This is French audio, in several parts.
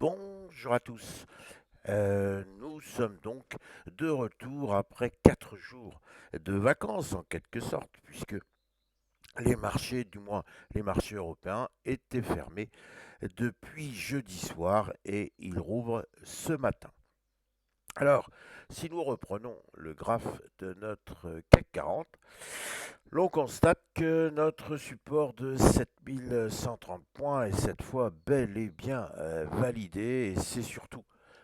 Bonjour à tous. Nous sommes donc de retour après 4 jours de vacances en quelque sorte, puisque les marchés, du moins les marchés européens, étaient fermés depuis jeudi soir et ils rouvrent ce matin. Alors, si nous reprenons le graphe de notre CAC 40, l'on constate que notre support de 7130 points est cette fois bel et bien validé et c'est surtout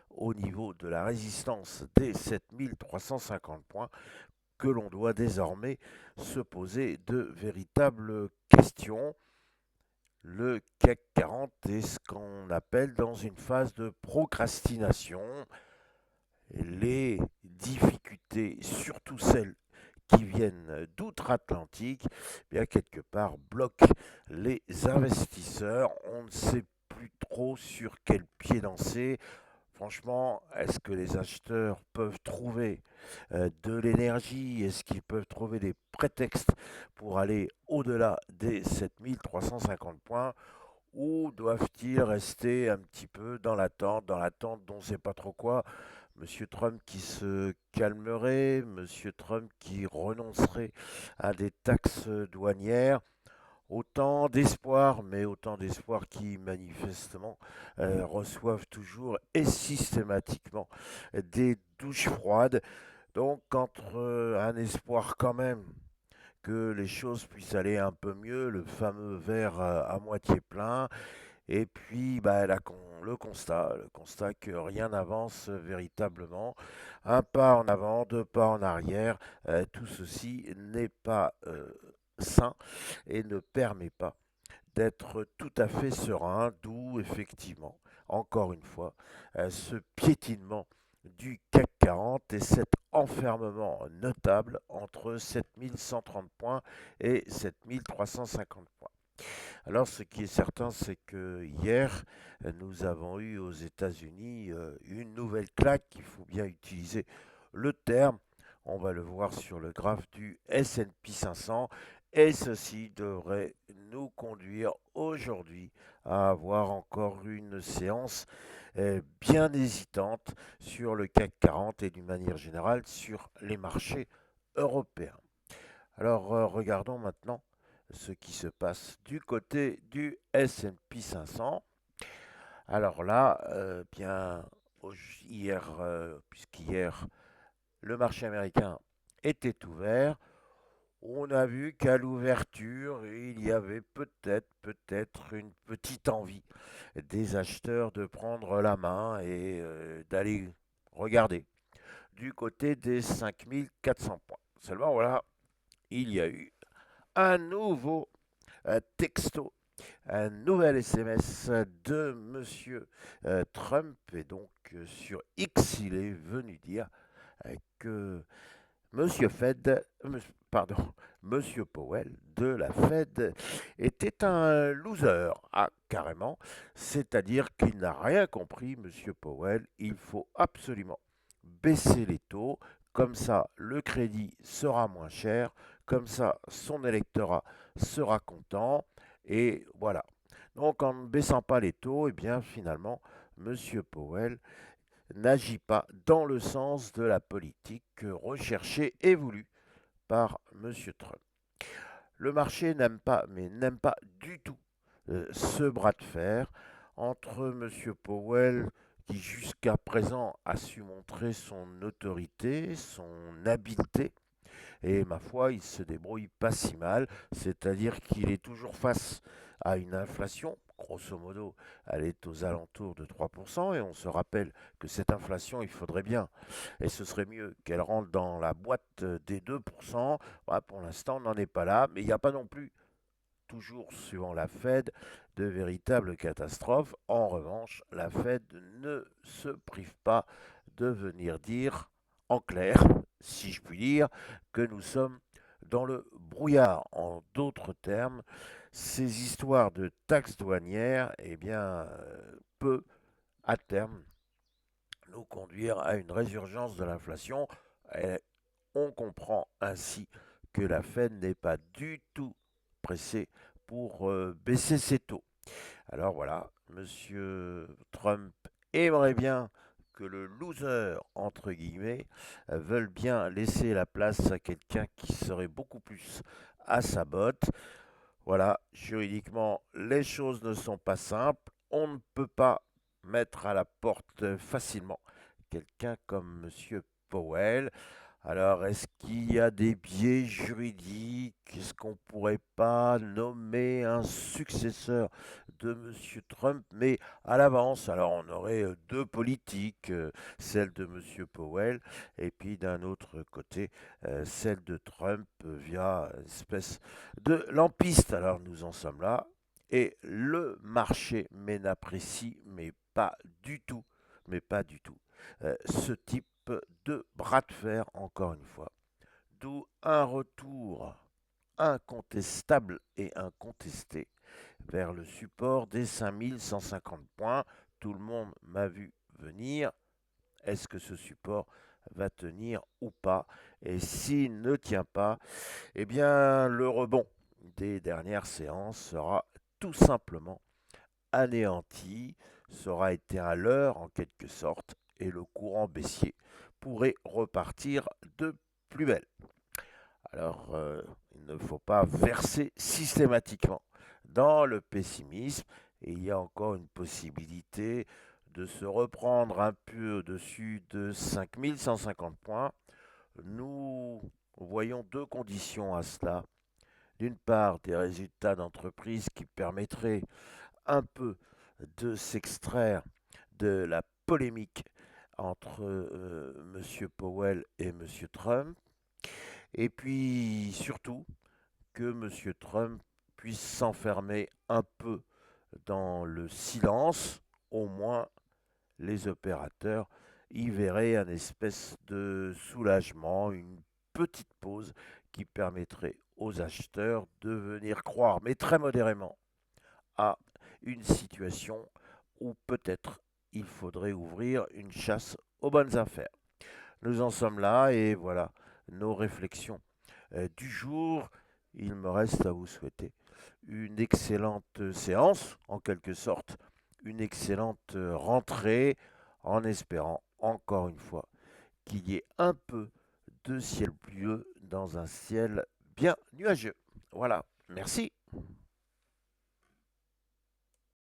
au niveau de la résistance des 7350 points que l'on doit désormais se poser de véritables questions. Le CAC 40 est ce qu'on appelle dans une phase de procrastination. Les difficultés, surtout celles qui viennent d'outre-Atlantique, bien quelque part bloquent les investisseurs. On ne sait plus trop sur quel pied danser. Franchement, est-ce que les acheteurs peuvent trouver de l'énergie? Est-ce qu'ils peuvent trouver des prétextes pour aller au-delà des 7350 points? Ou doivent-ils rester un petit peu dans l'attente dont on ne sait pas trop quoi? Monsieur Trump qui se calmerait, Monsieur Trump qui renoncerait à des taxes douanières. Autant d'espoir, mais autant d'espoir qui manifestement reçoivent toujours et systématiquement des douches froides. Donc entre un espoir quand même que les choses puissent aller un peu mieux, le fameux verre à moitié plein, et puis le constat que rien n'avance véritablement. Un pas en avant, deux pas en arrière, tout ceci n'est pas sain et ne permet pas d'être tout à fait serein, d'où effectivement, encore une fois, ce piétinement du CAC 40 et cet enfermement notable entre 7130 points et 7350 points. Alors, ce qui est certain, c'est que hier, nous avons eu aux États-Unis une nouvelle claque, il faut bien utiliser le terme. On va le voir sur le graphe du S&P 500. Et ceci devrait nous conduire aujourd'hui à avoir encore une séance bien hésitante sur le CAC 40 et d'une manière générale sur les marchés européens. Alors regardons maintenant ce qui se passe du côté du S&P 500. Alors là, hier, puisqu'hier le marché américain était ouvert, on a vu qu'à l'ouverture, il y avait peut-être une petite envie des acheteurs de prendre la main et d'aller regarder du côté des 5400 points. Seulement voilà, il y a eu un nouveau texto, un nouvel SMS de Monsieur Trump. Et donc sur X, il est venu dire que Monsieur Fed, pardon, Monsieur Powell de la Fed était un loser. Ah, carrément. C'est-à-dire qu'il n'a rien compris, Monsieur Powell. Il faut absolument baisser les taux. Comme ça, le crédit sera moins cher. Comme ça, son électorat sera content. Et voilà. Donc, en ne baissant pas les taux, eh bien, finalement, Monsieur Powell n'agit pas dans le sens de la politique recherchée et voulue par M. Trump. Le marché n'aime pas, mais n'aime pas du tout ce bras de fer entre M. Powell, qui jusqu'à présent a su montrer son autorité, son habileté, et ma foi, il se débrouille pas si mal, c'est-à-dire qu'il est toujours face à une inflation. Grosso modo, elle est aux alentours de 3%, et on se rappelle que cette inflation, il faudrait bien, et ce serait mieux qu'elle rentre dans la boîte des 2%. Voilà, pour l'instant, on n'en est pas là, mais il n'y a pas non plus, toujours suivant la Fed, de véritables catastrophes. En revanche, la Fed ne se prive pas de venir dire, en clair, si je puis dire, que nous sommes dans le brouillard. En d'autres termes, ces histoires de taxes douanières, eh bien, peut à terme nous conduire à une résurgence de l'inflation. Et on comprend ainsi que la Fed n'est pas du tout pressée pour baisser ses taux. Alors voilà, Monsieur Trump aimerait bien que le loser, entre guillemets, veuille bien laisser la place à quelqu'un qui serait beaucoup plus à sa botte. Voilà, juridiquement, les choses ne sont pas simples. On ne peut pas mettre à la porte facilement quelqu'un comme Monsieur Powell. Alors, est-ce qu'il y a des biais juridiques? Est-ce qu'on ne pourrait pas nommer un successeur de Monsieur Trump, mais à l'avance? Alors, on aurait deux politiques, celle de Monsieur Powell, et puis d'un autre côté, celle de Trump via une espèce de lampiste. Alors, nous en sommes là. Et le marché n'apprécie, mais pas du tout, ce type de bras de fer, encore une fois. D'où un retour incontestable et incontesté vers le support des 5150 points. Tout le monde m'a vu venir. Est-ce que ce support va tenir ou pas? Et s'il ne tient pas, eh bien le rebond des dernières séances sera tout simplement anéanti, sera été à l'heure en quelque sorte, et le courant baissier pourrait repartir de plus belle. Alors, il ne faut pas verser systématiquement dans le pessimisme, et il y a encore une possibilité de se reprendre un peu au-dessus de 5150 points. Nous voyons deux conditions à cela. D'une part, des résultats d'entreprise qui permettraient un peu de s'extraire de la polémique entre M. Powell et M. Trump, et puis surtout que M. Trump puisse s'enfermer un peu dans le silence, au moins les opérateurs y verraient un espèce de soulagement, une petite pause qui permettrait aux acheteurs de venir croire, mais très modérément, à une situation où peut-être il faudrait ouvrir une chasse aux bonnes affaires. Nous en sommes là et voilà nos réflexions du jour. Il me reste à vous souhaiter une excellente séance, en quelque sorte, une excellente rentrée, en espérant encore une fois qu'il y ait un peu de ciel bleu dans un ciel bien nuageux. Voilà, merci.